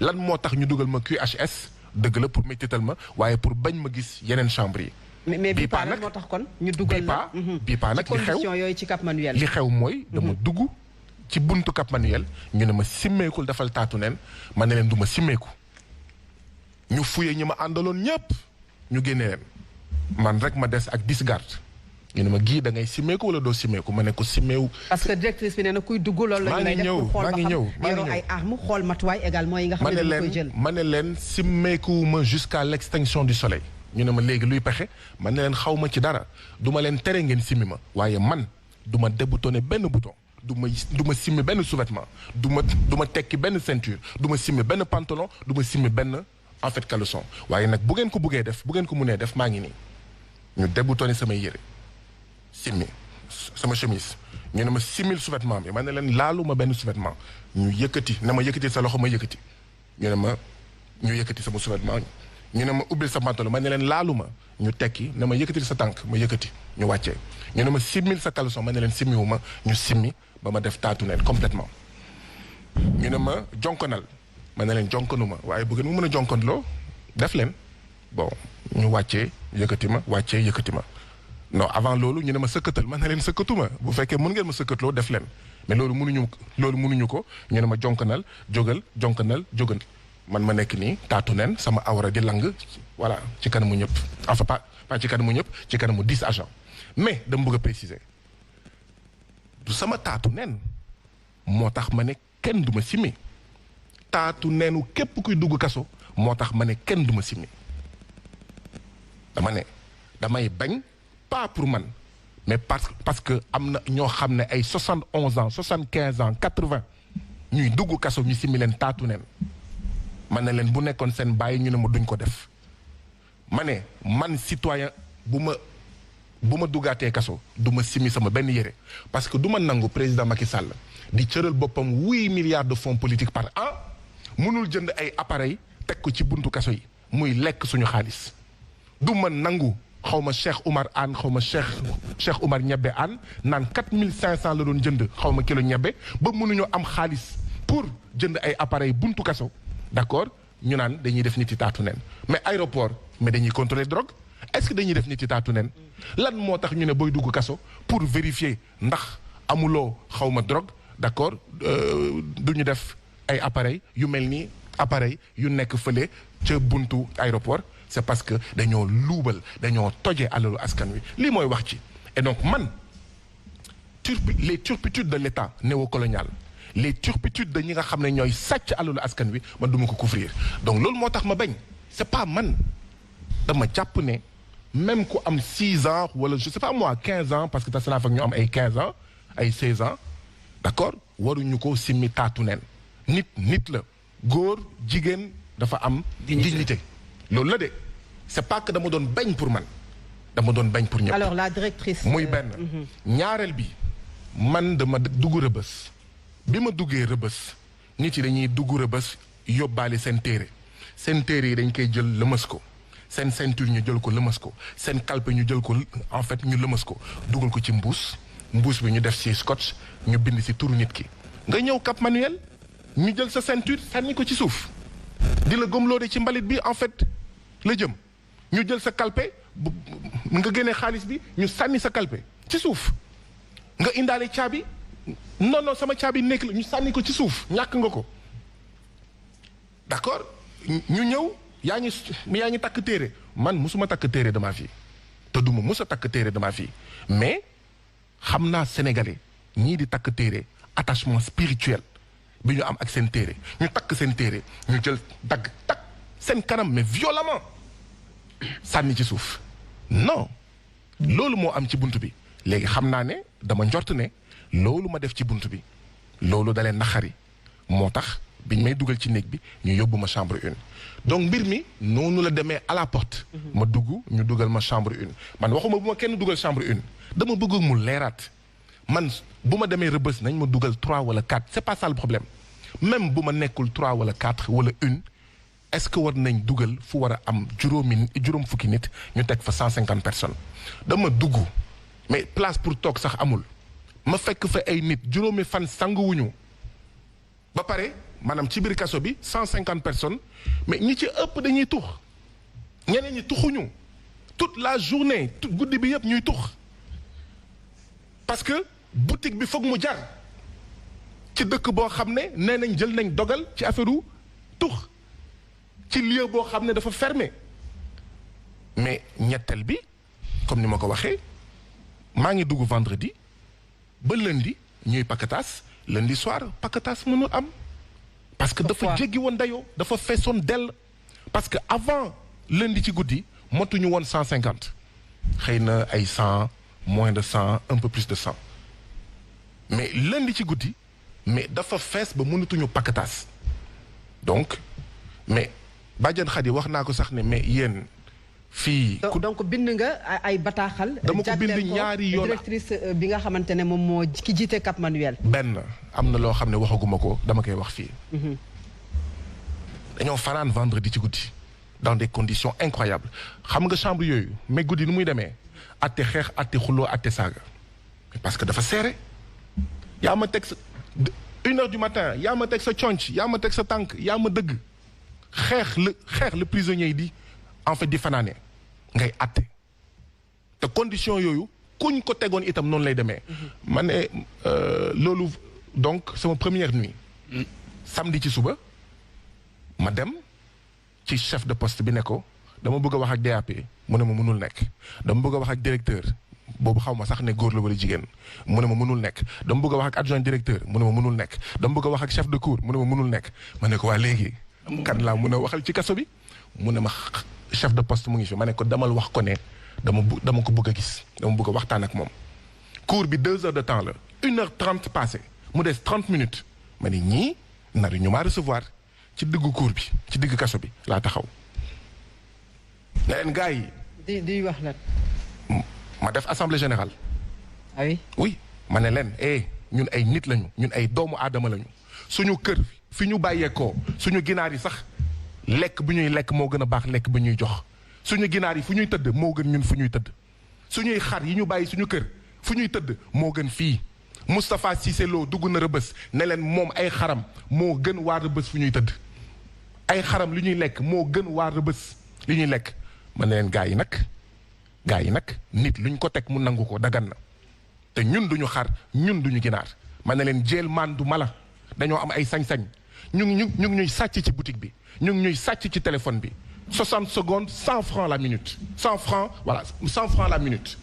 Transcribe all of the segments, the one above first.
lan moo tax ñu dugal ma QHS dëgg la pour méttital ma waaye pour bañ ma gis yeneen chambre yi. mais bii paa nag moo tax kon ñu dugal la bii paa nag ci condition yooyu ci Cap Manuel. li xew mooy dama dugg ci buntu Cap Manuel ñu ne ma simmeekul dafal taatu neen ma ne leen du ma simmeeku ñu fuye ñi ma àndaloon ñëpp ñu génne leen man rek ma des ak 10 gardes ñu ne ma gii da ngay simmeeku wala doo simmeeku ma ne ko simmeewu. parce que directrice bi nee na kuy dugg loolu la ñu lay def pour xool ba xam yoroo ay armes xool matuwaay également yi nga xam ne dañu koy jël. ma ne leen simmeekuwuma jusqu'à l'extinction du soleil ñu ne ma léegi luy pexe ma ne leen xaw ma ci dara du ma leen tere ngeen simmi ma waaye man du ma déboutonner benn bouton du ma simmi benn sous-vêtement du ma tekki benn ceinture du ma simmi benn pantalon du ma simmi benn en fait caleçon waaye nag bu ngeen ko buggee def bu ngeen ko mënee def maa ngi nii ñu déboutonner samay yére simmi sama chemise ñu ne ma simmil sous-vêtement bi ma ne leen laalu ma benn sous-vêtement ñu yëkkati na ma yëkkati sa loxo ma yëkkati ñu yëkkati sama sous-vêtement ñu ne ma ubbil sa pantalon ma ne leen laalu ma ñu tekki na ma yëkkati sa tànk ma yëkkati ñu wàccee ñu ne ma simmil sa caleçon ma ne leen simmiwu ma ñu simmi ba ma def taatu neen complètement ñu ne ma jonkonal ma ne leen jonkonu ma waaye bu ngeen mu mën a jonkonloo def leen bon ñu wàccee yëkkati ma wàccee yëkkati ma non avant loolu ñu ne ma sëkkatal ma ne leen sëkkatuma bu fekkee mën ngeen ma sëkkatloo def leen mais loolu mënuñu ko ñu ne ma jonkonal jógal man ma nekk nii taatu neen sama awra di lang voilà ci kanamu ñëpp enfin pas ci kanamu ñëpp ci kanamu 10 agents mais dama bëgg a préciser du sama taatu neen moo tax ma ne kenn du ma simmi taatu neenu képp kuy dugg kaso moo tax ma ne kenn du ma simmi dama ne damay bañ pas pour man mais parce que am na ñoo xam ne ay 71 ans 75 ans 80 ñuy dugg kaso ñu simmi leen taatu neen ma ne leen bu nekkoon seen bàyyi ñu ne ma duñ ko def ma ne man citoyen bu ma duggaatee kaso du ma simmi sama benn yére parce que du ma nangu président Macky Sall di cëral boppam 8 milliards de fonds politiques par an mënul jënd ay appareil teg ko ci buntu kaso yi muy lekk suñu xaalis du ma nangu xaw ma Cheikh Oumar Anne xaw ma Cheikh Oumar ñebbe Anne naan 4500 la doon jënd xaw ma kilo ñebbe ba mënuñoo am xaalis pour jënd ay appareil buntu kaso d'accord ñu naan dañuy def nit yi taatu neen mais aéroport mais dañuy contrôler drogue est-ce que dañuy def nit yi taatu neen lan moo tax ñu ne booy dugg kaso pour vérifier ndax amuloo xaw ma drogue d'accord du ñu def ay appareil yu mel ni appareil yu nekk fële ca buntu aéroport c'est parce que dañoo luubal dañoo toje alalu askan wi lii mooy wax ci et donc man les turpitudes de l'État néocolonial les turpitudes de ñi nga xam ne ñooy sàcc alalu askan wi man du ma ko couvrir donc loolu moo tax ma bañ c'est pas man dama jàpp ne même ku am 6 ans wala je sais pas moi 15 ans parce que tas naa fak ñu am ay 15 ans ay 16 ans d'accord waruñu ko simmi taatu neen nit la góor jigéen dafa am dignité loolu la de c'est pas que dama doon bañ pour man dama doon bañ pour ñëpp. alors la directrice. muy benn. ñaareel bi man dama dugg rëbës bi ma duggee rëbës nit yi dañuy dugg rëbës yóbbaale seen téere yi dañ koy jël lëmas ko seen ceinture ñu jël ko lëmas ko seen calpe ñu jël ko en fait ñu lëmas ko dugal ko ci mbuus bi ñu def ci scotch ñu bind ci turu nit ki nga ñëw Cap Manuel ñu jël sa ceinture sànni ko ci suuf di la gëmloo de ci mbalit bi en fait la jëm ñu jël sa calpe nga génnee xaalis bi ñu sànni sa calpe ci suuf nga indaale caabi non sama caabi nekk la ñu sànni ko ci suuf ñàkk nga ko d'accord ñu ñëw yaa ngi takk téere man musuma takk téere de ma vie te duma musa takk téere de ma vie mais xam naa sénégalais ñii di takk téere attachement spirituel bi ñu am ak seen téere ñu takk seen téere ñu jël dagg takk seen kanam mais violemment sànni ci suuf non loolu moo am ci bunt bi léegi xam naa ne dama njort ne loolu ma def ci bunt bi loolu dalee naxari moo tax biñ may dugal ci néeg bi ñu yóbbu ma chambre 1 donc mbir mi noonu la demee à la porte ma dugg ñu dugal ma chambre 1 man waxuma bu ma kenn dugal chambre 1 dama bëgg mu leeraat man bu ma demee rëbës nañ ma dugal 3 wala 4 c'est pas ça le problème même bu ma nekkul 3 wala 4 wala 1 est-ce que war nañ dugal fu war a am juróom fukki nit ñu teg fa 150 personnes dama dugg mais place pour toog sax amul ma fekk fa ay nit juróomi fan sanguwuñu ba pare maanaam ci biir kaso bi 150 personnes mais ñi ci ëpp dañuy tux ñeneen ñi tuxuñu toute la journée guddi bi yëpp ñuy tux parce que boutique bi foog mu jar ci dëkk boo xam ne nee nañ jël nañ dogal ci affaire u tux ci lieu boo xam ne dafa fermé mais ñetteel bi comme ni ma ko waxee maa ngi dugg vendredi ba lundi ñuy paquetage lundi soir paquetage mënul am parce que dafa jéggi woon dayoo dafa feesoon dell parce que avant lundi ci guddi motuñu woon 150 xëy na ay 100 moins de 100 un peu plus de 100 mais lundi ci guddi mais dafa fees ba mënatuñu paquetage donc mais Badiane Khady wax naa ko sax ne mais yéen fii. donc bind nga ay bataaxal. dama ko bind ñaari yoon directrice bi nga xamante ne moom moo ki jiite Cap Manuel. benn am na loo xam ne waxaguma ko dama koy wax fii. dañoo fanaan vendredi ci guddi dans des conditions incroyables xam nga chambre yooyu mais guddi nu muy demee atte xeex atte xuloo atte saaga parce que dafa serré yaa ma teg sa 1h du matin yaa ma teg sa conc yaa ma teg sa tànk yaa ma dëgg xeex le prisonnier yi di en fait di fanaane ngay atte te condition yooyu kuñ ko tegoon itam noonu lay demee ma ne loolu donc sama première nuit samedi ci suba ma dem ci chef de poste bi ne ko dama bëgg a wax ak DAP mu ne ma mënul nekk dama bëgg a wax ak directeur boobu xaw ma sax ne góor la wala jigéen mu ne ma mënul nekk dama bëgg a wax ak adjoint directeur mu ne ma mënul nekk dama bëgg a wax ak chef de cour mu ne ma mënul nekk ma ne ko waa léegi kan laa mun a waxal ci kaso bi mu ne ma chef de poste mu ngi fi ma ne ko damal wax ko ne dama ko bëgg a gis dama bëgg a waxtaan ak moom cours bi 2 heures de temps la 1h30 passé mu des 30 minutes ma ne ñii nar ñu maa recevoir ci diggu cours bi ci diggu kaso bi laa taxaw ne leen gars yi di wax lan ma def assemblée générale ah oui oui ma ne leen ñun ay nit lañu ñun ay doomu aadama lañu suñu kër fi ñu bàyyeekoo suñu ginaar yi sax lekk bu ñuy lekk moo gën a baax lekk bu ñuy jox suñu ginaar yi fu ñuy tëdd moo gën ñun fu ñuy tëdd suñuy xar yi ñu bàyyi suñu kër fu ñuy tëdd moo gën fii Moustapha Cissé Lo dugg na Rëbës ne leen moom ay xaram moo gën waa Rëbës fu ñuy tëdd ay xaram li ñuy lekk moo gën waa Rëbës li ñuy lekk ma ne leen gaa yi nag nit luñ ko teg mu nangu ko dagan na te ñun duñu xar ñun duñu ginaar ma ne leen jeel maan du mala dañoo am ay sañ-sañ ñu ngi ñuy sàcc ci boutique bi ñu ngi ñuy sàcc ci téléphone bi 60 secondes 100 francs la minute 100 francs voilà 100 francs la minute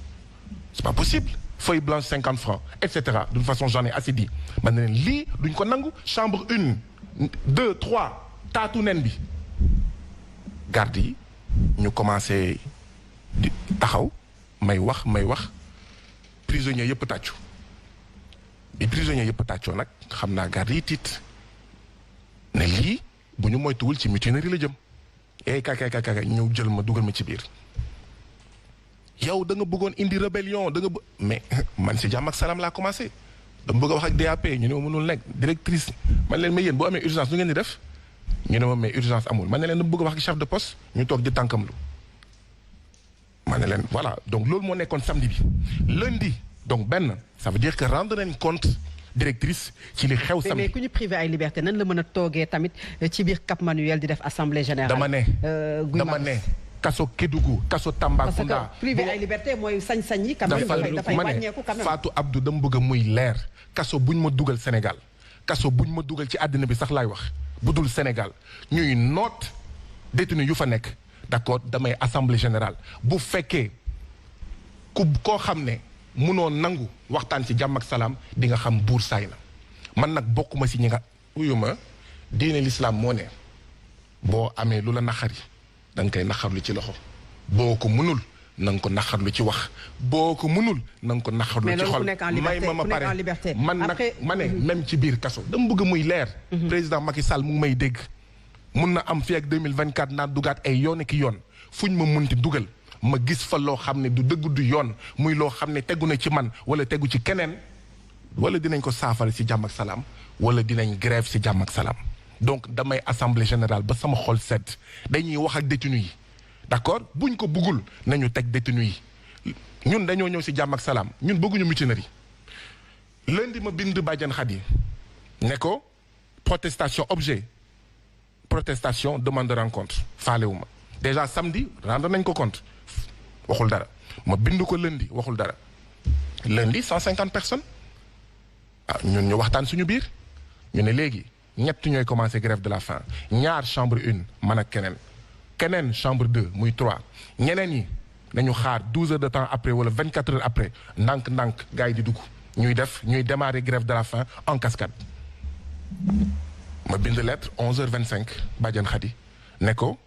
c'est pas possible feuille blanche 50 francs et cetera d'une façon j'en ai assez dit ma ne leen lii duñ ko nangu chambre 1 2 3 taatu nen bi garde yi ñu commencé di taxaw may wax prisonnier yëpp tàccu bi prisonnier yëpp tàccoo nag xam naa garde yi tiit ne lii bu ñu moytuwul ci mutinerie la jëm kay ñëw jël ma dugal ma ci biir yow da nga bëggoon indi rébellion mais man si jàmm ak salaam laa commencé dama bëgg a wax ak DAP ñu ne ma mënul nekk directrice man leen mais yéen boo amee urgence nu ngeen di def ñu ne ma mais urgence amul man ne leen dama bëgg a wax ak chef de poste ñu toog di tànkamlu ma ne leen voilà donc loolu moo nekkoon samedi bi lundi donc benn ça veut dire que rendre nañ compte directrice ci li xew samedi. mais ku ñu privé ay liberté nan la mën a toogee tamit ci biir Cap Manuel di def assemblée générale. dama ne kaso Kédougou kaso Tambacounda. parce que privé ay liberté mooy sañ-sañ yi. quand même dafay wàññeeku quand même Fatou Abdou dama bëgg a muy leer kaso buñ ma dugal Sénégal kaso buñ ma dugal ci àddina bi sax laay wax bu dul Sénégal ñuy noot détenu yu fa nekk d'accord damay assemblée générale bu fekkee koo xam ne munoo nangu waxtaan ci jàmm ak salaam di nga xam buur saay na man nag bokkuma si ñi nga uyuma diine l'islam moo ne boo amee lu la naxari da nga koy naxarlu ci loxo boo ko munul na nga ko naxarlu ci wax boo ko munul na nga ko naxarlu ci xol may ma pare man nag ma ne même ci biir kaso dama bëgg muy leer président Macky Sall mu ngi may dégg mun na am fii ak 2024 naa dugaat ay yoon ki yoon fuñ ma munti dugal ma gis fa loo xam ne du dëgg du yoon muy loo xam ne tegu na ci man wala tegu ci keneen wala dinañ ko saafara ci jàmm ak salaam wala dinañ grève ci jàmm ak salaam donc damay assemblée générale ba sama xol sedd dañuy wax ak détenu yi d'accord buñ ko buggul nañu teg détenu yi ñun dañoo ñëw ci jàmm ak salaam ñun bëgguñu mutinerie lundi ma bind Badiane Khady ne ko protestation objet protestation demande de rencontre faalewuma déjà samedi rendre nañ ko compte waxul dara ma bind ko lundi waxul dara lundi 150 personnes ah ñun ñu waxtaan suñu biir ñu ne léegi ñett ñooy commencé grève de la faim ñaar chambre 1 man ak keneen chambre 2 muy 3 ñeneen ñi nañu xaar 12 heures de temps après wala 24 heures après ndànk gars yi di dugg ñuy démarrer grève de la faim en cascade ma bind lettre 11h25 Badiane Khady ne ko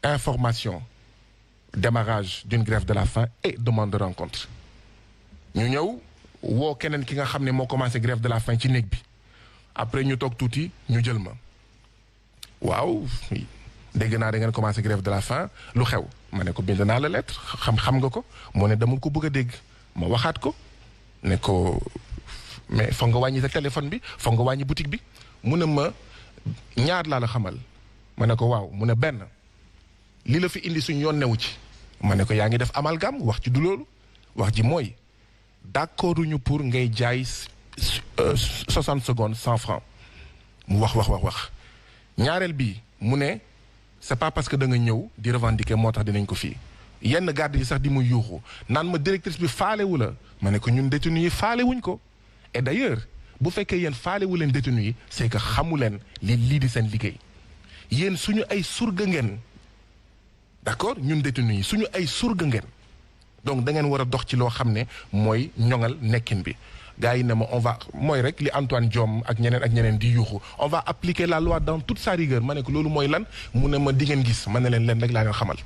information démarrage d'une grève de la faim et demande de rencontre ñu ñëw woo keneen ki nga xam ne moo commencé grève de la faim ci néeg bi après ñu toog tuuti ñu jël ma waaw dégg naa da ngeen commencé grève de la faim lu xew ma ne ko bind naa la lettre xam nga ko moo ne dama ko bëgg a dégg ma waxaat ko ne ko mais foog nga wàññi sa téléphone bi foog nga wàññi boutique bi mu ne ma ñaar laa la xamal ma ne ko waaw mu ne benn li la fi indi suñ yoon newu ci ma ne ko yaa ngi def amalgame wax ci du loolu wax ji mooy d'accorduñu pour ngay jaay 60 secondes 100 francs mu wax ñaareel bi mu ne c'est pas parce que da nga ñëw di revendiquer moo tax dinañ ko fii yenn garde yi sax di mu yuuxu naan ma directrice bi faalewu la ma ne ko ñun détenus yi faalewuñ ko et d'ailleurs bu fekkee yéen faalewu leen détenus yi c'est que xamu leen lii di seen liggéey yéen suñu ay surga ngeen d'accord ñun détenus yi suñu ay surga ngeen donc da ngeen war a dox ci loo xam ne mooy ñoŋal nekkin bi gars yi ne ma on va mooy rek li Antoine Diome ak ñeneen di yuuxu on va appliquer la loi dans toute sa rigueur ma ne ko loolu mooy lan mu ne ma di ngeen gis ma ne leen rek laa leen xamal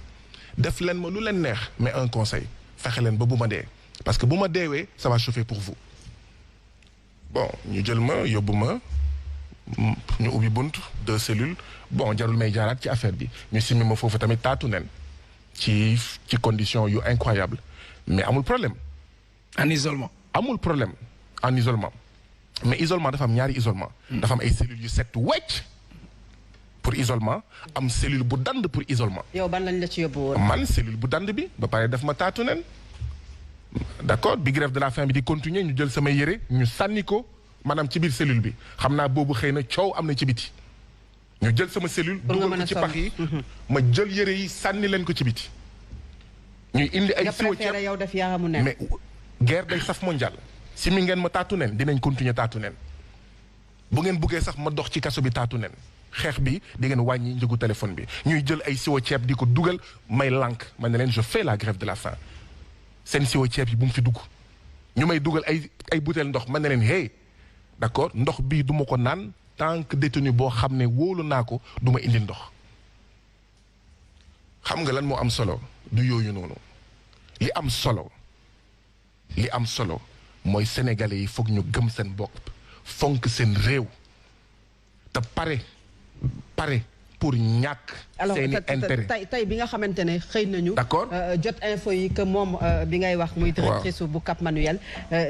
def leen ma lu leen neex mais un conseil fexe leen ba bu ma dee parce que bu ma deewee ça va chauffer pour vous bon ñu jël ma yóbbu ma ñu ubbi bunt 2 cellules bon jarul may jaaraat ci affaire bi ñu simmi ma foofu tamit taatu nen ci condition yu incroyable mais amul problème en isolement amul problème en isolement mais isolement dafa am ñaari isolement dafa am ay cellules yu set wecc pour isolement am cellule bu dand pour isolement. yow ban lañ la ci yóbbu woon. man cellule bu dand bi ba pare daf ma taatu nen d'accord bi grève de la faim bi di continuer ñu jël samay yére ñu sànni ko maanaam ci biir cellule bi xam naa boobu xëy na coow am na ci biti ñu jël sama cellule dugal ko ci pax yi ma jël yére yi sànni leen ko ci biti ñuy indi ay siwo ceeb yow def yaramu nen mais guerre day saf mondial si mi ngeen ma taatu nen dinañ continuer taatu nen bu ngeen buggee sax ma dox ci kaso bi taatu nen xeex bi di ngeen wàññi njëgu téléphone bi ñuy jël ay siwo ceeb di ko dugal may lànk ma ne leen je fais la grève de la faim seen siwo ceeb yi bu mu fi dugg ñu may dugal ay bouteille ndox ma ne leen hey d'accord ndox bii du ma ko naan tant que détenu boo xam ne wóolu naa ko du ma indi ndox xam nga lan moo am solo du yooyu noonu li am solo mooy sénégalais yi foog ñu gëm seen bopp fonk seen réew te pare pour ñàkk seeni intérêt tey bi nga xamante ne xëy nañu d'accord jot info yi que moom bi ngay wax muy directrice bu Cap Manuel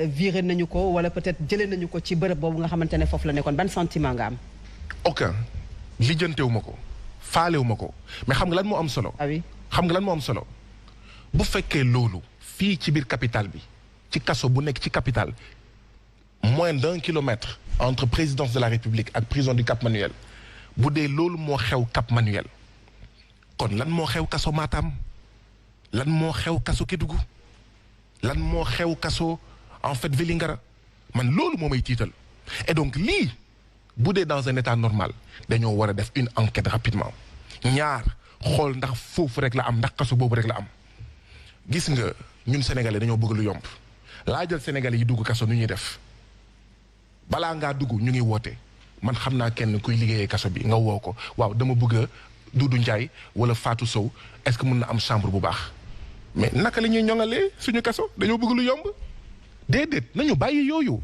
viré nañu ko wala peut-être jëlee nañu ko ci bërëb boobu nga xamante ne foofu la nekkoon ban sentiment nga am aucun lijjantewu ma ko faalewu ma ko mais xam nga lan moo am solo xam nga lan moo am solo bu fekkee loolu fii ci biir capitale bi ci kaso bu nekk ci capitale moins d'1 kilomètre entre présidence de la République ak prison du Cap Manuel bu dee loolu moo xew Cap Manuel kon lan moo xew kaso Matam lan moo xew kaso Kédougou lan moo xew kaso en fait Vélingara man loolu moo may tiital et donc lii bu dee dans un état normal dañoo war a def une enquête rapidement ñaar xool ndax foofu rek la am ndax kaso boobu rek la am gis nga ñun sénégalais dañoo bëgg lu yomb laa jël sénégalais yi dugg kaso nu ñuy def balaa ngaa dugg ñu ngi woote man xam naa kenn kuy liggéeyee kaso bi nga woo ko waaw dama bëgg a Doudou Ndiaye wala Fatou Sow est-ce que mën na am chambre bu baax mais naka la ñuy ñoŋalee suñu kaso dañoo bëgg lu yomb déedéet nañu bàyyi yooyu.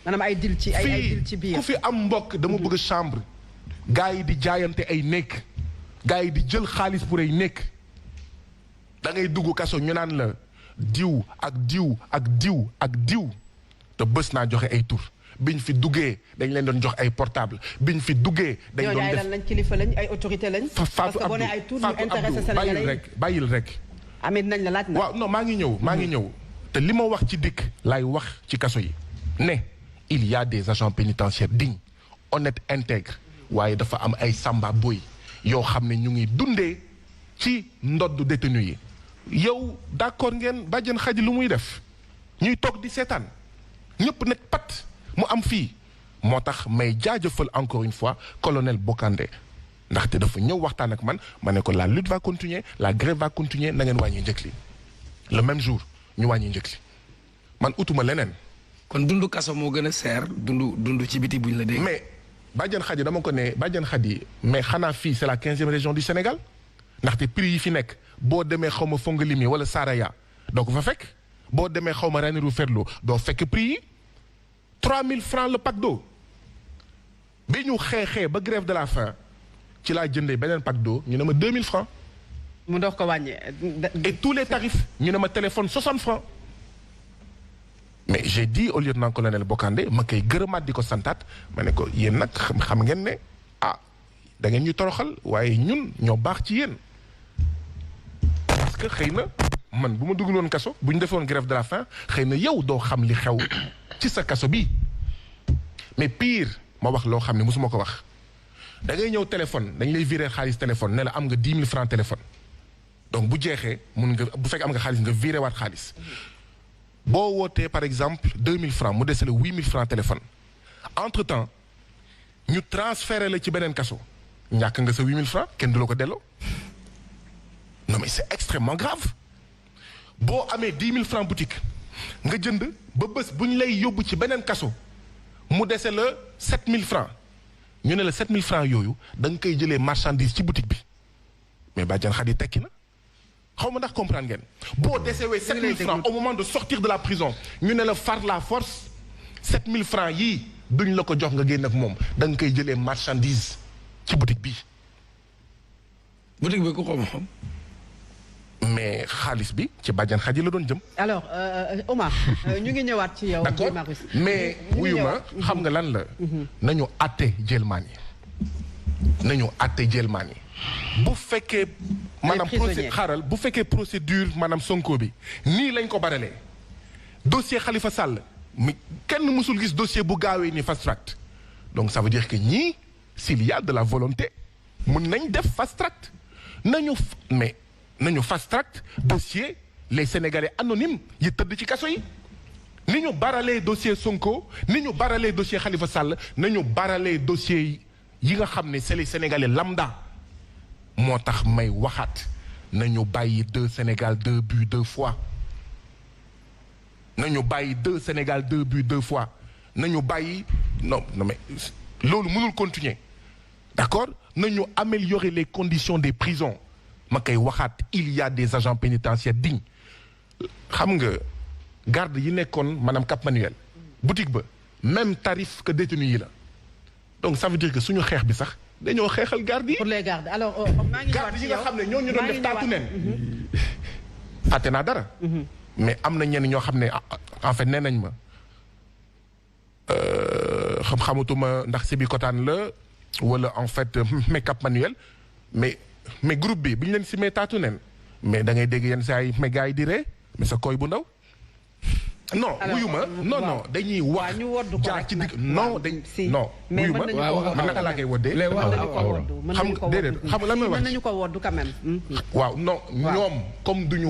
maanaam ay dil ci biir ku fi am mbokk dama bëgg chambre. gars yi di jaayante ay nekk gars yi di jël xaalis pour ay nekk da ngay dugg kaso ñu naan la diw ak diw ak diw ak diw te bés naa joxe ay tur. biñ fi duggee dañ leen doon jox ay portable biñ fi duggee. dañ doon def lañ kilifa lañ ay autorité lañ. parce que boo nee ay tur ñu intéressé Sénégalais bàyyil rek. amit nañ la laaj na. waaw non maa ngi ñëw. te li ma wax ci dikk laay wax ci kaso yi ne il y a des agents pénitentiaires dignes honnête intègre waaye dafa am ay samba boy yoo xam ne ñu ngi dundee ci ndoddu détenu yi yow d'accord ngeen bàjjen xaji lu muy def ñuy toog di seetaan ñëpp nekk pat mu am fii moo tax may jaajëfal encore une fois colonel Bokandé ndaxte dafa ñëw waxtaan ak man ma ne ko la lutte va continuer la grève va continuer na ngeen wàññi njëkk li le même jour ñu wàññi njëkk li man utuma leneen. kon dundu kaso moo gën a seer dundu ci biti buñ la dégg. mais bàjjen xaji dama ko ne bàjjen xaji mais xanaa fii c'est la 15e région du Sénégal ndaxte prix yi fi nekk boo demee xaw ma Fongolimbi wala Saraya doo ko fa fekk boo demee xaw ma Ranérou Ferlo doo fekk prix yi 3000 francs le pack d'eau bi ñu xeexee ba grève de la faim ci laa jëndee beneen pack d'eau ñu ne ma 2000 francs mu dox ko wàññi. et tous les tarifs ñu ne ma téléphone 60 francs mais j'ai dit au lieutenant-colonel Bokandé ma koy gërëmaat di ko santaat ma ne ko yéen nag xam ngeen ne ah da ngeen ñu toroxal waaye ñun ñoo baax ci yéen parce que xëy na man bu ma dugg woon kaso bu ñu defoon grève de la faim xëy na yow doo xam li xew ci sa kaso bi mais pire ma wax loo xam ne mosuma ko wax da ngay ñëw téléphone dañ lay virer xaalis téléphone ne la am nga 10 000 francs téléphone donc bu jeexee mun nga bu fekk am nga xaalis nga virer waat xaalis boo wootee par exemple 2000 francs mu dese la 8000 francs téléphone entre temps ñu transféré la ci beneen kaso ñàkk nga sa 8000 francs kenn du la ko delloo non mais c'est extrêmement grave boo amee 10 000 francs boutique nga jënd ba bés bu ñu lay yóbbu ci beneen kaso mu dese la 7000 francs ñu ne la 7000 francs yooyu da nga koy jëlee marchandise ci boutique bi mais bàjjan xadi tekki na xaw ma ndax comprendre ngeen boo desewee 7000 francs au moment de sortir de la prison ñu ne la far la force 7000 francs yii duñ la ko jox nga génn ak moom da nga koy jëlee marchandise ci boutique bi. boutique bi ku ko moom. mais xaalis bi ci bàjjan xadi la doon jëm. alors Omar ñu ngi ñëwaat ci yow. d'accord mais wuyu ma xam nga lan la. nañu àtte jëlmaan yi nañu àtte jëlmaan yi. bu fekkee maanaam xaaral bu fekkee procédure maanaam Sonko bi nii lañ ko baralee dossier Khalifa Sall mi kenn mësul gis dossier bu gaawee ni fast track donc ça veut dire que ñii s'il y a de la volonté mën nañ def fast track nañu fast track dossier les Sénégalais anonymes yi tëdd ci kaso yi ni ñu baralee dossier Sonko ni ñu baralee dossier Khalifa Sall nañu baralee dossier yi nga xam ne c'est les Sénégalais lambda moo tax may waxaat nañu bàyyi 2 Sénégal 2 buts 2 fois nañu bàyyi 2 Sénégal 2 buts 2 fois nañu bàyyi non mais loolu mënul continuer d'accord nañu améliorer les conditions des prisons ma koy waxaat il y a des agents pénitentiaires dignes xam nga garde yi nekkoon maanaam Cap Manuel boutique ba même tarif que détenu yi la donc ça veut dire que suñu xeex bi sax dañoo xeexal garde yi. pour les gardes alors maa ngi garde yi nga xam ne ñooñu doon def taatu nen. fàtte naa dara. mais am na ñenn ñoo xam ne en fait nee nañ ma xamatuma ndax Sébikotane la wala en fait mais Cap Manuel mais groupe bi ñu leen simee taatu nen mais da ngay dégg yenn saa yi mais gars yi di ree mais sa koy bu ndaw. non wuyu ma non dañuy wax jaar ci digg non wuyu ma man naka laa koy woddee xam nga déedéet xam nga lan mooy wax nañu ko woddu quand même waaw non ñoom comme duñu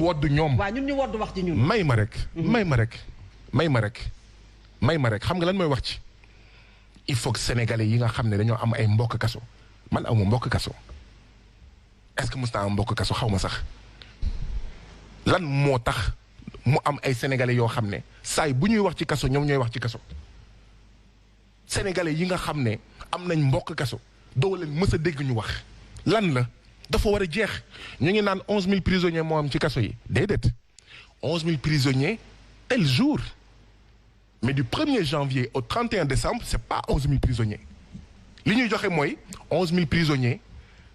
wodd ñoom waaw ñun ñu wodd wax ci ñun may ma rek xam nga lan mooy wax ci il faut que sénégalais yi nga xam ne dañoo am ay mbokk kaso man amu mbokk kaso est-ce que mos naa am mbokk kaso xaw ma sax lan moo tax mu am ay sénégalais yoo xam ne saay bu ñuy wax ci kaso ñoom ñooy wax ci kaso sénégalais yi nga xam ne am nañ mbokk kaso doo leen mës a dégg ñu wax lan la dafa war a jeex ñu ngi naan 11000 prisonniers moo am ci kaso yi déedéet 11000 prisonniers tel jour mais du 1er janvier au 31 décembre c'est pas 11000 prisonniers li ñuy joxe mooy 11000 prisonniers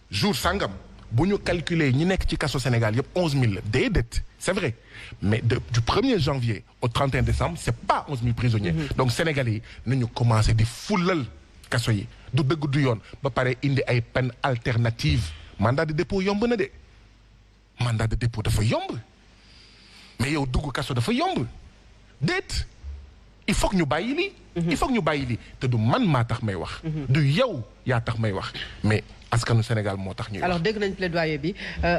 jour sangam bu ñu calculer ñi nekk ci kaso Sénégal yëpp 11000 la déedéet c'est vrai mais du 1er janvier au 31 décembre c'est pas 11000 prisonniers. donc sénégalais yi nañu commencer di fulal kaso yi du dëgg du yoon ba pare indi ay peine alternative mandat de dépôt yomb na de mandat de dépôt dafa yomb mais yow dugg kaso dafa yomb déet il faut que ñu bàyyi lii. il faut que ñu bàyyi lii te du man maa tax may wax. du yow yaa tax may wax mais askanu Sénégal moo tax ñuy wax. alors dégg nañ plaidoyer bi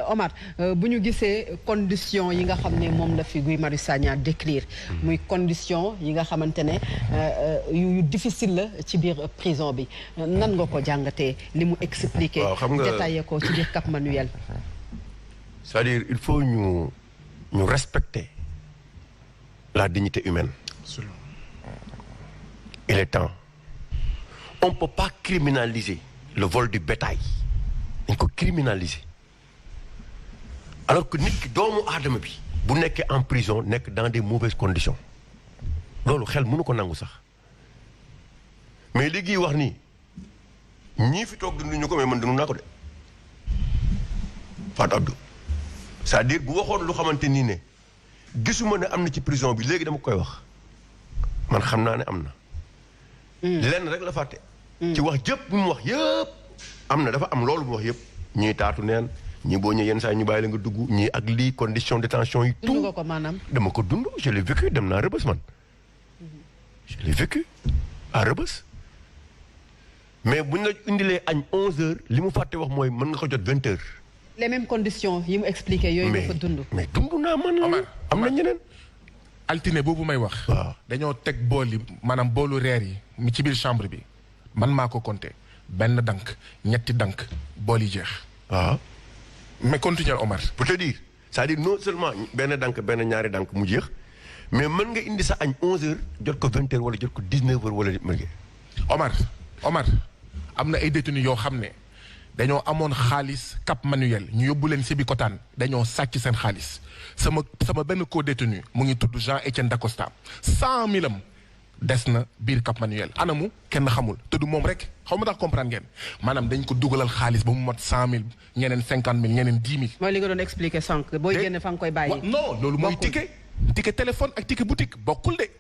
Omar bu ñu gisee condition yi nga xam ne moom la fi Guy Marius Sagna décrire. muy condition yi nga xamante ne yu difficile la ci biir prison bi nan nga ko jàngatee li mu expliqué. waaw xam nga détaillé ko ci biir Cap Manuel. c'est-à-dire il faut ñu respecter la dignité humaine. Il est temps. On ne peut pas criminaliser le vol du bétail. On peut criminaliser. Alors que nit ki doomu aadama bi bu nekkee en prison nekk dans des mauvaises conditions loolu xel mënu ko nangu sax mais léegi wax nii ñii fi toog dunduñu ko mais man dund naa ko de Fatou Abdou c'est-à-dire bu waxoon lu xamante nii ne gisuma ne am na ci prison bi léegi dama koy wax man xam naa ne am na. lenn rek la fàtte. ci wax jëpp bu mu wax yëpp am na dafa am loolu mu wax yëpp ñii taatu neen ñii boo ñëwee yenn saa ñu bàyyi la nga dugg ñii ak lii condition de détention yi. tout dund nga ko maanaam. dama ko dund je l'ai vécu dem naa Rebeuss man. je l'ai vécu à Rebeuss mais bu ñu la indilee añ 11h li mu fàtte wax mooy mën nga ko jot 20h. les mêmes conditions yi mu expliqué yooyu nga ko dund. mais dund naa man la am na ñeneen. altine boobu may wax. waaw dañoo teg bool yi maanaam boolu reer yi mi ci biir chambre bi man maa ko compté benn dank ñetti dank bool yi jeex. waaw. mais continuer Omar. pour te dire c'est-à-dire non seulement benn dank benn ñaari dank mu jeex mais mën nga indi sa añ 11h jot ko 20h wala jot ko 19h wala mën Omar am na ay détenus yoo xam ne dañoo amoon xaalis Cap Manuel ñu yóbbu leen Sébikotane dañoo sàcc seen xaalis sama benn co-détenu mu ngi tudd Jean-Étienne Dacosta 100 000 am des na biir Cap Manuel anamu kenn xamul te du moom rek xaw ma tax comprendre ngeen maanaam dañ ko dugalal xaalis ba mu mot 100 000 ñeneen 50 000 ñeneen 10 000. mooy li nga doon expliqué sànq booy génn fa nga koy bàyyi. non loolu mooy ticket téléphone ak ticket boutique bokkul de.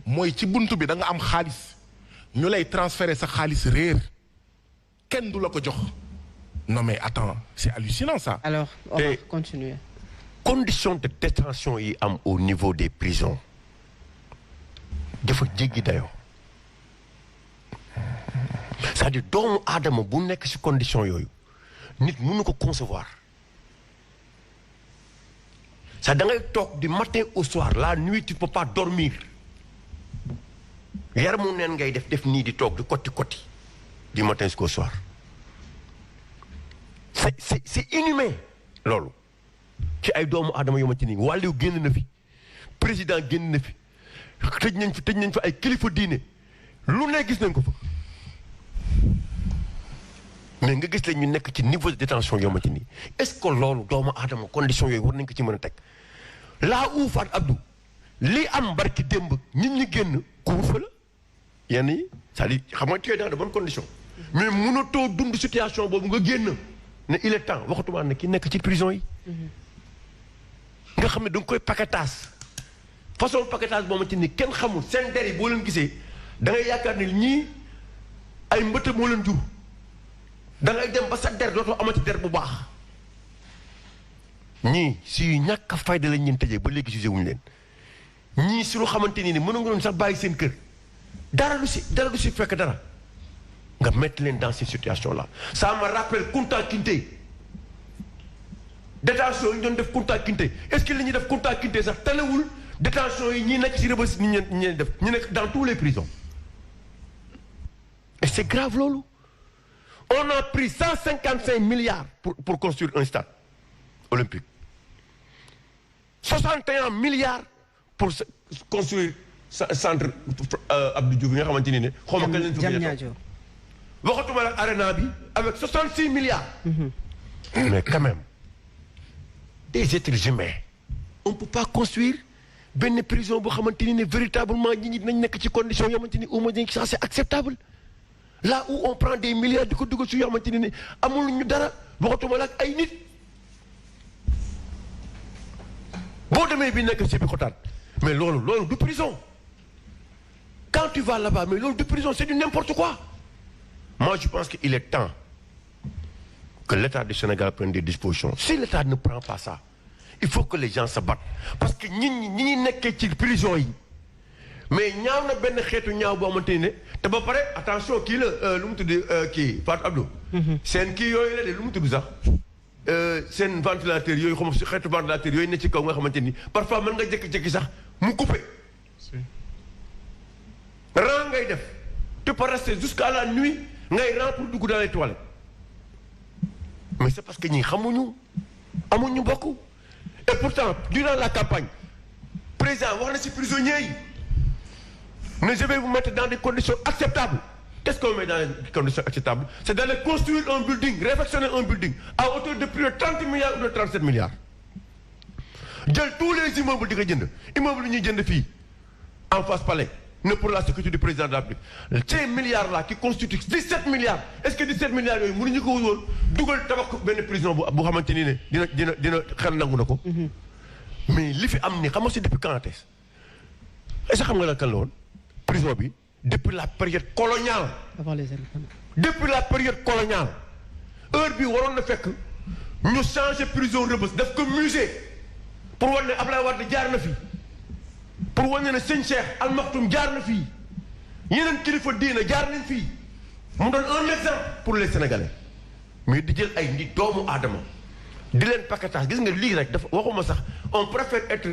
mooy ci buntu bi da nga am xaalis ñu lay transférer sa xaalis réer kenn du la ko jox non mais attends c'est hallucinant ça. alors on va continuer. conditions de détention yi am au niveau des prisons dafa jéggi dayoo c'est-à-dire doomu aadama bu nekk ci condition yooyu nit mënu ko concevoir ça da ngay toog du matin au soir la nuit tu peux pas dormir yaramu neen ngay def nii di toog di kotti du matin jusqu'au soir c'est inhumain loolu ci ay doomu aadama yomati nii wàllu génn na fi président génn na fi tëj nañ fa ay kilifa diine lu ne gis nañ ko fa mais nga gis la ñu nekk ci niveau de détention yomati nii est-ce que loolu doomu aadama condition yooyu war nañ ko ci mën a teg laa uufaat Abdou li am barki démb nit ñi génn couvre-feu la yenn yi c'est-à-dire xam nga tu es dans de bonnes conditions mais mënatoo dund situation boobu nga génn ne il est temps waxatuma ne ki nekk ci prison yi nga xam ne da nga koy paquetage façon paquetage boo xamante ni kenn xamul seen der yi boo leen gisee da ngay yaakaar ne ñii ay mbëtt moo leen jur da ngay dem ba sa der dootoo amati der bu baax ñii si ñàkk a fayda lañ leen tëjee ba léegi jugé wuñu leen ñii si lu xamante ni mën nga doon sax bàyyi seen kër dara du si fekk dara nga mettre leen dans ces situations là ça me rappelle Kunta Kinte détention yi ñu doon def Kunta Kinte est-ce que li ñuy def Kunta Kinte sax talewul détention yi ñi nekk ci Rebeuss ñi def ñu nekk dans tous les prisons et c'est grave loolu on a pris 155 milliards pour construire un stade olympique 61 milliards pour construire centre Abdou Diouf yi nga xamante ni ne xaw ma kañ lañ fi waxatuma la arena bi avec 66 milliards mais quand même des êtres humains on peut pas construire benn prison boo xamante ni ne véritablement ñi nañ nekk ci condition yoo xamante ni au moins ça c'est acceptable là où on prend des milliards di ko dugg ci yoo xamante ni ne amul ñu dara waxatuma la ak ay nit boo demee bi nekk Sébikotane mais loolu du prison quand tu vas là-bas mais loolu du prison c'est du n'importe quoi moi je pense qu'il est temps que l'État du Sénégal prenne des dispositions si l'État ne prend pas ça il faut que les gens se battent parce que ñi nekkee ci prison yi mais ñaaw na benn xeetu ñaaw boo xamante ne te ba pare attention kii la lu mu tudd kii Fatou Abdou. seen kii yooyu la de lu mu tudd sax. seen ventilateur yooyu xam si xeetu ventilateur yooyu ne ci kaw nga xamante ni parfois mën nga jékki-jékki sax mu coupé. rang ngay def tu peux rester jusqu'à la nuit ngay rang pour dugg dans les toilettes mais c'est parce que ñi xamuñu amuñu bokk et pourtant durant la campagne président wax na ci prisonniers yi mais je vais vous mettre dans des conditions acceptables. Qu'est-ce qu'on met dans les conditions acceptables? C'est d'aller construire un building, réfectionner un building à hauteur de plus de 30 milliards ou de 37 milliards. jël tous les immeubles di ko jënd immeubles yi ñuy jënd fii en face palais ne pour la sécurité du président de la République ces milliards là qui constituent 17 milliards est-ce que 17 milliards yooyu mënuñu ko woon dugal tabax benn prison bu xamante ni ne dina xel nangu na ko. mais li fi am ni xam nga si depuis quand est-ce que xam nga la kan la woon prison bi. Depuis la période coloniale. Avant les indépendants. Depuis la période coloniale. heure bi waroon na fekk ñu changer prison Rebeuss def ko musée pour wane ne Ablaye Wade jaar na fi pour wane ne Sëñ Cheikh Al Maktoum jaar na fii yeneen kilifa diina jaar nañ fii mu doon un exemple pour les Sénégalais mais di jël ay nit doomu aadama di leen paquetage gis nga lii rek dafa waxuma sax on préfère être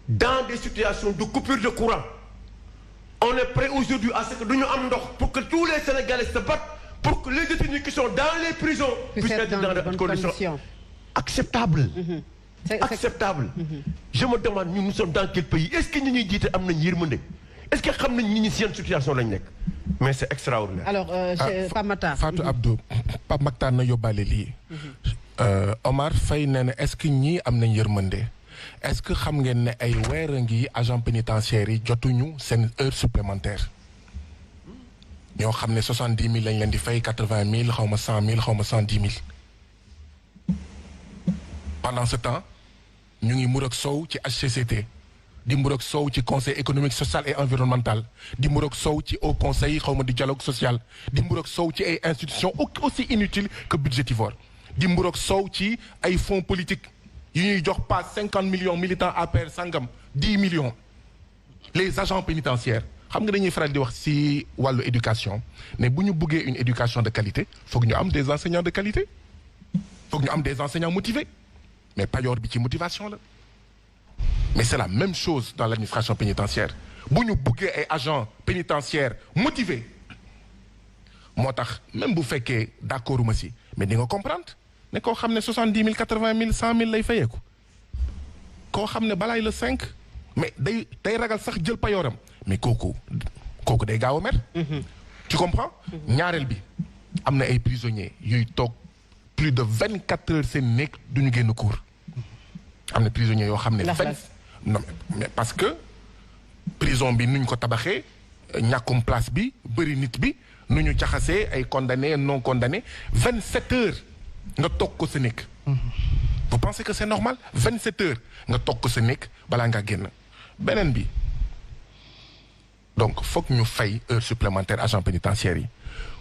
dans des situations de coupure de courant. On est prêt aujourd'hui à ce que nous am ndox pour que tous les Sénégalais se battent pour que les détenus qui sont dans les prisons puissent être dans des conditions acceptables. Acceptables. Je me demande nous sommes dans quel pays est-ce que ñi ñuy jiite am nañ yërmande est-ce que xam nañ ñi seen situation lañ nekk mais c'est extraordinaire. Alors Pape Matar. Fatou Abdou Pape Matar na yóbbaale lii. Omar Faye nee na est-ce que ñii am nañ yërmande. Est-ce que xam ngeen ne ay weer a ngi agent pénitentiaire yi jotuñu seen heure supplémentaire ñoo xam ne 70 000 lañ leen di fay 80 000 xaw ma 100 000 xaw ma 110 000 pendant ce temps ñu ngi mur ak sow ci HCCT di mur ak sow ci conseil économique social et environnemental di mur ak sow ci haut conseil xaw ma di dialogue social di mur ak sow ci ay institutions aussi inutiles que budgétivores di mur ak sow ci ay fonds politiques. yu ñuy jox pas 50 millions militants APR sangam 10 millions les agents pénitentiaires xam nga dañuy faral di wax ci wàllu éducation mais bu ñu buggee une éducation de qualité foog ñu am des enseignants de qualité foog ñu am des enseignants motivés mais payoor bi ci motivation la mais c'est la même chose dans l'administration pénitentiaire bu ñu buggee ay agents pénitentiaires motivés moo tax même bu fekkee d'accord uma si mais di nga comprendre ne koo xam ne 70 000 80 000 100 000 lay fayeeku koo xam ne balaay le 5 mais day ragal sax jël payooram mais kooku day gaaw a mer. tu comprends. ñaareel bi am na ay prisonniers yuy toog plus de 24 heures seen nekk duñu génn cour am na prisonniers yoo xam ne. non mais parce que prison bi nuñ ko tabaxee ñàkkum place bi bëri nit bi nu ñu jaxasee ay condamnés non condamnés 27 heures. nga toog ko sa nekk. vous pensez que c'est normal 27 heures nga toog ko sa nekk balaa ngaa génn beneen bi donc foog ñu fay heure supplémentaire agent pénitentiaire yi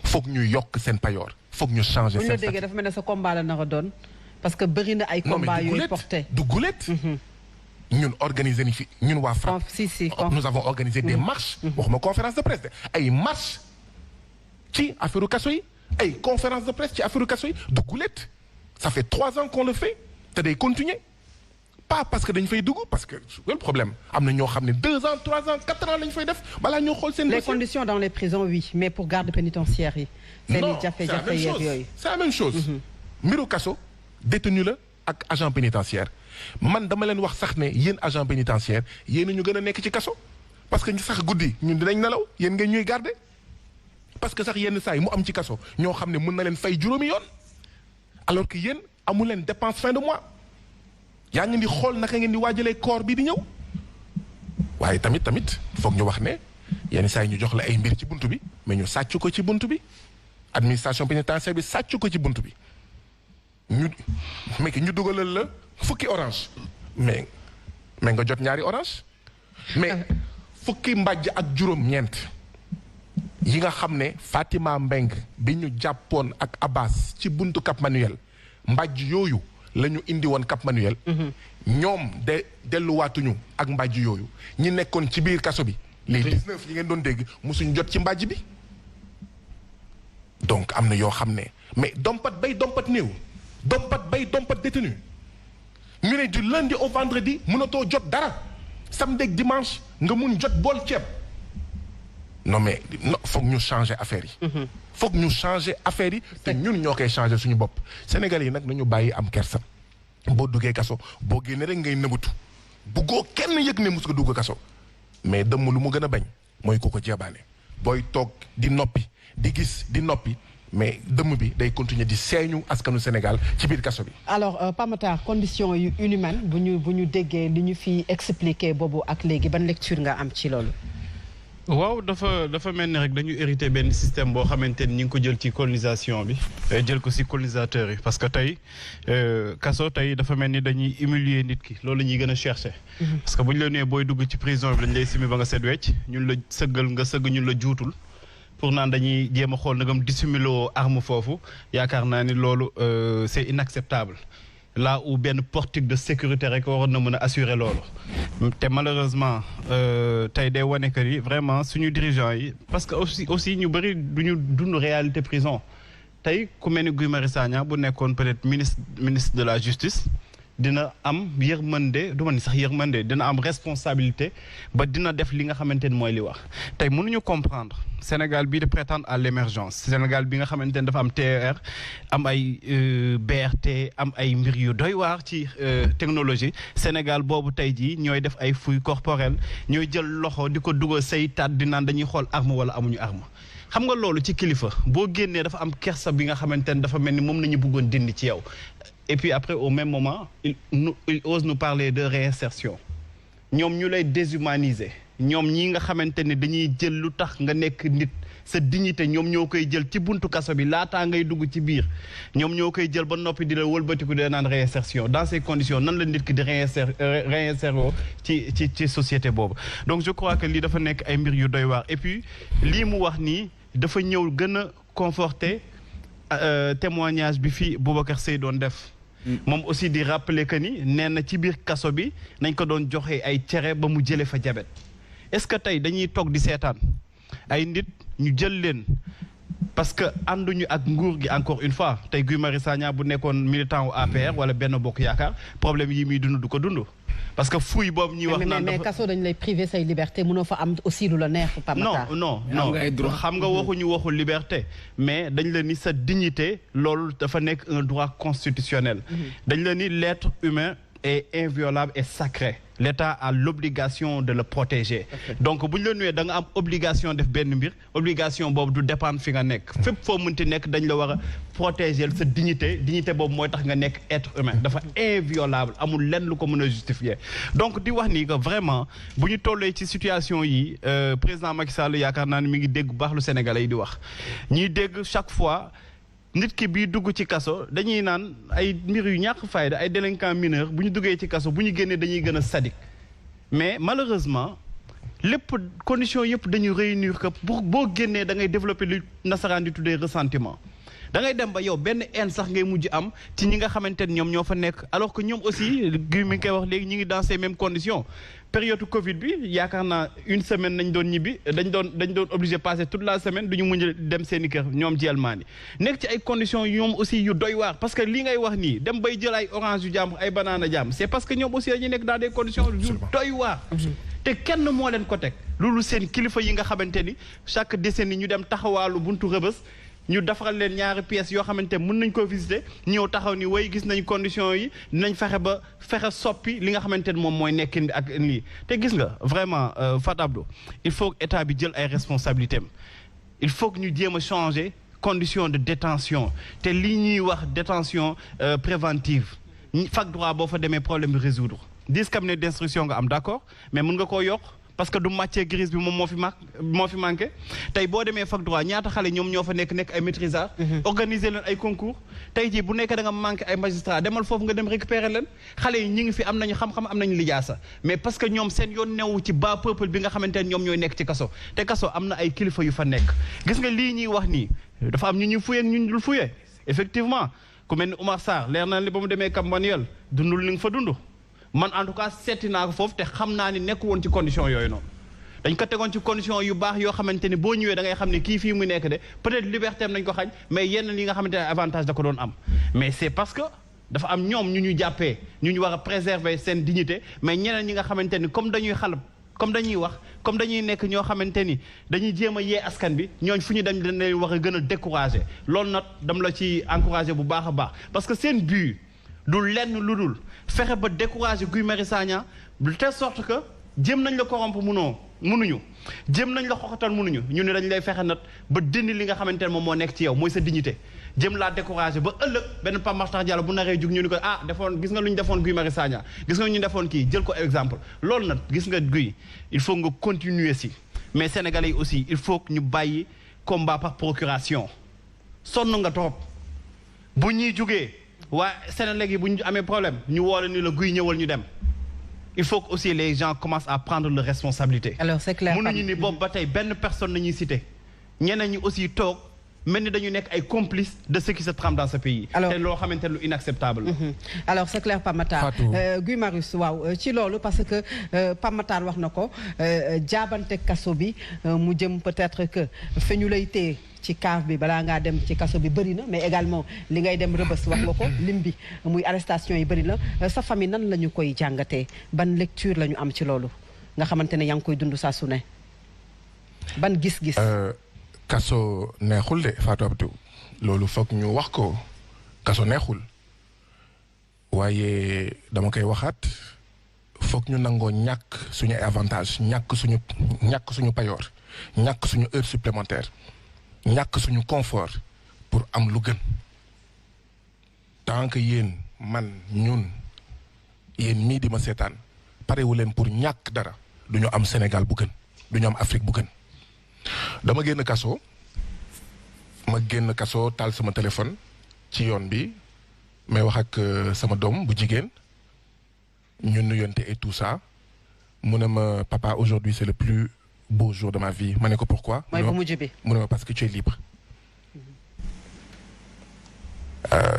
foog ñu yokk seen payoor foog ñu changer seen. bu ñu la déggee dafa mel ne sa combat la nar a doon parce que bëri na ay combat yooyu porté du gulet ñun organiser ni fi ñun waa FRAPP. nous avons organisé des marches. waxuma conférence de presse ay marches ci affaire kaso yi. ay conférence de presse ci affaire kaso yi du gulet ça fait 3 ans qu'on le fait te day continuer pas parce que dañ fay dugg parce que le problème am na ñoo xam ne 2 ans 3 ans 4 ans lañ fay def balaa ñoo xool seen. les conditions dans les prisons oui mais pour garde pénitentiaire yi. non c'est la même chose. mbiru kaso détenu la ak agent pénitentiaire man dama leen wax sax ne yéen agent pénitentiaire yéen ñu gën a nekk ci kaso parce que ñu sax guddi ñun dinañ nelaw yéen ngeen ñuy garder. parce que sax yenn saa yi mu am ci kaso ñoo xam ne mën na leen fay juróomi yoon alors que yéen amu leen dépense fin de mois yaa ngi di xool naka ngeen di waajalee koor bi di ñëw waaye tamit foog ñu wax ne yenn saa yi ñu jox la ay mbir ci buntu bi mais ñu sàcc ko ci buntu bi administration pénitentiaire bi sàcc ko ci buntu bi ñu dugalal la fukki orange mais nga jot ñaari orange mais fukki mbàjj ak juróom-ñeent. yi nga xam ne Fatima Mbeng bi ñu jàppoon ak Abbas ci buntu Cap Manuel mbàjj yooyu la ñu indi woon Cap Manuel. ñoom delluwaatuñu ak mbàjj yooyu ñi nekkoon ci biir kaso bi les 19 yi ngeen doon dégg mosuñ jot ci mbàjj bi donc am na yoo xam ne mais dompat bay dompat néew dompat bay dompat détenu ñu ne du lundi au vendredi mënatoo jot dara samedi ak dimanche nga mun jot bool ceeb non mais non foog ñu changer affaire yi. foog ñu changer affaire yi te ñun ñoo koy changer suñu bopp Sénégalais yi nag nañu bàyyi am kersa boo duggee kaso boo génnee rek ngay nëbatu buggoo kenn yëg ne mus nga dugg kaso mais dëmm lu mu gën a bañ mooy ku ko jeebaane booy toog di noppi di gis di noppi mais dëmm bi day continuer di seeñu askanu Sénégal ci biir kaso bi. alors Pape Matar conditions yu inhumaines bu ñu déggee li ñu fi expliqué boobu ak léegi ban lecture nga am ci loolu. waaw dafa mel ni rek dañu hérité benn système boo xamante ni ñu ngi ko jël ci colonisation bi jël ko ci colonisateurs yi parce que tey kaso tey dafa mel ni dañuy humilier nit ki loolu la ñuy gën a chercher. parce que bu ñu la nee booy dugg ci prison bi dañ lay simi ba nga set wecc ñun la sëggal nga sëgg ñun la juutul pour naan dañuy jéem a xool nagam dissimuloo arme foofu yaakaar naa ni loolu c'est inacceptable. là où benn portique de sécurité rek waroon na mën a assurer loolu te malheureusement tey day wane que ni vraiment suñu dirigeants yi parce que aussi ñu bëri duñu dund réalité prison tey ku mel ni Guy Marius Sagna bu nekkoon peut-être ministre de la justice dina am yërmande du ma ni sax yërmande dina am responsabilité ba dina def li nga xamante ni mooy li wax tey mënuñu comprendre Sénégal bii de prétendre à l'émergence Sénégal bi nga xamante ni dafa am TER am ay BRT am ay mbir yu doy waar ci technologie Sénégal boobu tey jii ñooy def ay fouilles corporelles ñooy jël loxo di ko dugal say taat di naan dañuy xool arme wala amuñu arme xam nga loolu ci kilifa boo génnee dafa am kersa bi nga xamante ni dafa mel ni moom nañu bëggoon dindi ci yow et puis après au même moment il ose nous parler de réinsertion ñoom ñu lay déshumaniser ñoom ñi nga xamante ne dañuy jël lu tax nga nekk nit sa dignité ñoom ñoo koy jël ci buntu kaso bi laataa ngay dugg ci biir ñoom ñoo koy jël ba noppi di la wëlbatiku di naan réinsertion dans ces conditions nan la nit ki di réinsérer ci société boobu donc je crois que lii dafa nekk ay mbir yu doy waar et puis lii mu wax nii dafa ñëw gën a conforter témoignage bi fii Boubacar Seye doon def moom aussi di rappeler que ni nee na ci biir kaso bi nañ ko doon joxe ay cere ba mu jëlee fa jabet est-ce que tey dañuy toog di seetaan ay nit ñu jël leen parce que ànduñu ak nguur gi encore une fois tey Guy Marius Sagna bu nekkoon militant wu APR wala Benno Bokk Yaakaar problème yi muy dund du ko dund parce que fuuy boobu ñuy wax naan mais kaso dañ lay priver say liberté mënoo fa am aussi lu la neex Pape Matar non xam nga waxuñu waxu liberté mais dañ la ni sa dignité loolu dafa nekk un droit constitutionnel dañ la ni l'être humain est inviolable et sacré l'État a l'obligation de le protéger donc bu ñu la nuyee da nga am obligation def benn mbir obligation boobu du dépendre fi nga nekk fépp foo mënti nekk dañ la war a protéger sa dignité boobu mooy tax nga nekk être humain dafa inviolable amul lenn lu ko mën a justifier donc di wax ni que vraiment bu ñu tollee ci situation yi président Macky Sall yaakaar naa ne mi ngi dégg bu baax lu Sénégalais yi di wax ñuy dégg chaque fois nit ki bii dugg ci kaso dañuy naan ay mbir yu ñàkk fayda ay délinquants mineurs bu ñu duggee ci kaso bu ñu génnee dañuy gën a sadique mais malheureusement lépp conditions yëpp dañuy réunir que boo génnee da ngay développer lu nasaraan di tuddee ressentiment da ngay dem ba yow benn haine sax ngay mujj am ci ñi nga xamante ne ñoom ñoo fa nekk alors que ñoom aussi gi mi ngi koy wax léegi ñi ngi dans ces mêmes conditions période Covid bi yaakaar naa une semaine nañ doon ñibbi dañ doon obligé passer toute la semaine du ñu mën a dem seeni kër ñoom jelmaan yi nekk ci ay conditions ñoom aussi yu doy waar parce que li ngay wax nii dem bay jël ay orange yu jàmm ay banana jàmm c'est parce que ñoom aussi dañuy nekk dans des conditions yu doy waar te kenn moo leen ko teg loolu seen kilifa yi nga xamante ni chaque décennie ñu dem taxawaalu buntu Rëbës ñu defaral leen ñaari pièces yoo xamante mën nañ ko visiter ñëw taxaw ni way gis nañ conditions yi dinañ fexe soppi li nga xamante ne moom mooy nekkin ak lii te gis nga vraiment Fat Abdou il faut que état bi jël ay responsabilités am il faut que ñu jéem a changer conditions de détention te lii ñuy wax détention préventive fac droit boo fa demee problème bi résoudre 10 cabinets d'instruction nga am d'accord mais mën nga koo yokk parce que du matière grise bi moom moo fi manqué tey boo demee fac droit ñaata xale ñoom ñoo fa nekk ay maîtrisards organiser leen ay concours tey jii bu nekkee da nga manqué ay magistrats demal foofu nga dem récupérer leen xale yi ñi ngi fi am nañu xam-xam am nañu lijaasa mais parce que ñoom seen yoon newu ci bas peuple bi nga xamante ne ñoom ñooy nekk ci kaso te kaso am na ay kilifa yu fa nekk gis nga lii ñuy wax nii dafa am ñu ñuy fuyee ak ñu dul fuyee effectivement ku mel ni Oumar Sarr leer na li ba mu demee Cap Manuel dundul li nga fa dund man en tout cas seeti naa ko foofu te xam naa ni nekk woon ci condition yooyu noonu dañ ko tegoon ci condition yu baax yoo xamante ni boo ñëwee da ngay xam ne kii fii mu nekk de peut-être liberté am nañ ko xañ mais yenn li nga xamante ne avantage da ko doon am mais c'est parce que dafa am ñoom ñu jàppee ñu war a préserver seen dignité mais ñeneen ñi nga xamante ni comme dañuy xalab comme dañuy wax comme dañuy nekk ñoo xamante ni dañuy jéem a yee askan bi ñooñ fu ñu dem dañ leen war a gën a décourager loolu nag dam la ci encourager bu baax a baax parce que seen but du lenn lu dul fexe ba décourager Guy Marius Sagna de telle sorte que jéem nañ la corrompre mënuñu jéem nañ la xoxatal mënuñu ñu ne dañ lay fexe nag ba dindi li nga xamante ne moom moo nekk ci yow mooy sa dignité jéem laa décourager ba ëllëg benn Pape Makhtar Diallo bu naree jug ñu ni ko defoon gis nga lu ñu defoon Guy Marius Sagna gis nga ñu defoon kii jël ko exemple loolu nag gis nga Guy il faut nga continuer si mais sénégalais yi aussi il faut que ñu bàyyi combat par procuration sonn nga trop bu ñuy jugee waa Sénégal yi bu ñu amee problème ñu woole ni la Guy ñëwal ñu dem il faut que aussi les gens commencent à prendre leurs responsabilités. Alors c'est clair. mënuñu ni boobu ba tey benn personne nañuy cité ñeneen ñi aussi toog mel ni dañu nekk ay complices de ce qui se trame dans ce pays. alors te loo xamante ne lu inacceptable. alors c'est clair Pape Makhtar. Guy Marius waaw ci loolu parce que Pape Makhtar wax na ko jaabante kaso bi mu jëm peut-être que fe ñu lay téye ci kaaf bi balaa ngaa dem ci kaso bi bëri na mais également li ngay dem rëbës wax nga ko lim bi muy arrestation yi bëri na sa famille nan la ñu koy jàngatee ban lecture la ñu am ci loolu nga xamante ne yaa ngi koy dund saa su ne ban gis-gis. kaso neexul de Fatou Abdou loolu foog ñu wax ko kaso neexul waaye dama koy waxaat foog ñu nangoo ñàkk suñu ay avantage ñàkk suñu payoor ñàkk suñu heure supplémentaire ñàkk suñu confort pour am lu gën tant que yéen man ñun yéen mii di ma seetaan parewu leen pour ñàkk dara du ñu am Sénégal bu gën du ñu am Afrique bu gën dama génn kaso taal sama téléphone ci yoon bi may wax ak sama doom bu jigéen ñu nuyonte et tout ça mu ne ma papa aujourd'hui c'est le plus beau jour de ma vie ma ne ko pourquoi. mooy bu mujj bi mu ne ma parce que tu es libre.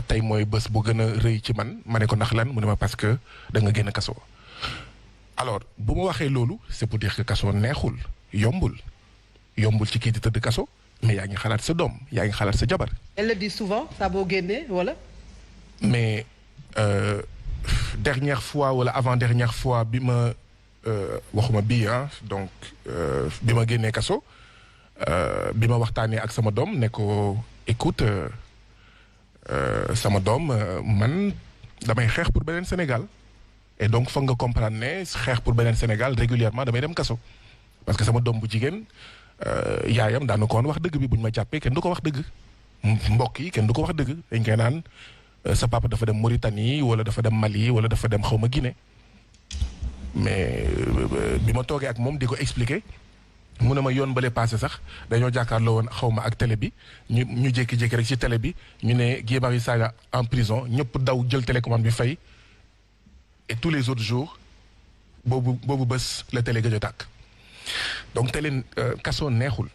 tey mooy bés bu gën a rëy ci man ma ne ko ndax lan mu ne ma parce que da nga génn kaso. alors bu ma waxee loolu c'est pour dire que kaso neexul yombul ci kii di tëdd kaso mais yaa ngi xalaat sa doom yaa ngi xalaat sa jabar. elle le dit souvent saa boo génnee wala. mais dernière fois wala avant dernière fois bi ma waxuma bii donc bi ma génnee kaso bi ma waxtaanee ak sama doom ne ko écoute sama doom man damay xeex pour beneen Sénégal et donc foog nga comprendre ne xeex pour beneen Sénégal régulièrement damay dem kaso parce que sama doom bu jigéen yaayam daanu ko woon wax dëgg bi bu ñu ma jàppee kenn du ko wax dëgg mbokk yi kenn du ko wax dëgg dañ koy naan sa papa dafa dem Mauritanie wala dafa dem Mali wala dafa dem xawma Guinée mais bi ma toogee ak moom di ko expliquer mu ne ma yoon bale passé sax dañoo jàkkaarloo woon xawma ak télé bi ñu jékki-jékki rek ci télé bi ñu ne Guy Marius Sagna en prison ñëpp daw jël télécommande bi fay et tous les autres jours boobu bés la télé gëj a tàkk donc télé kaso neexul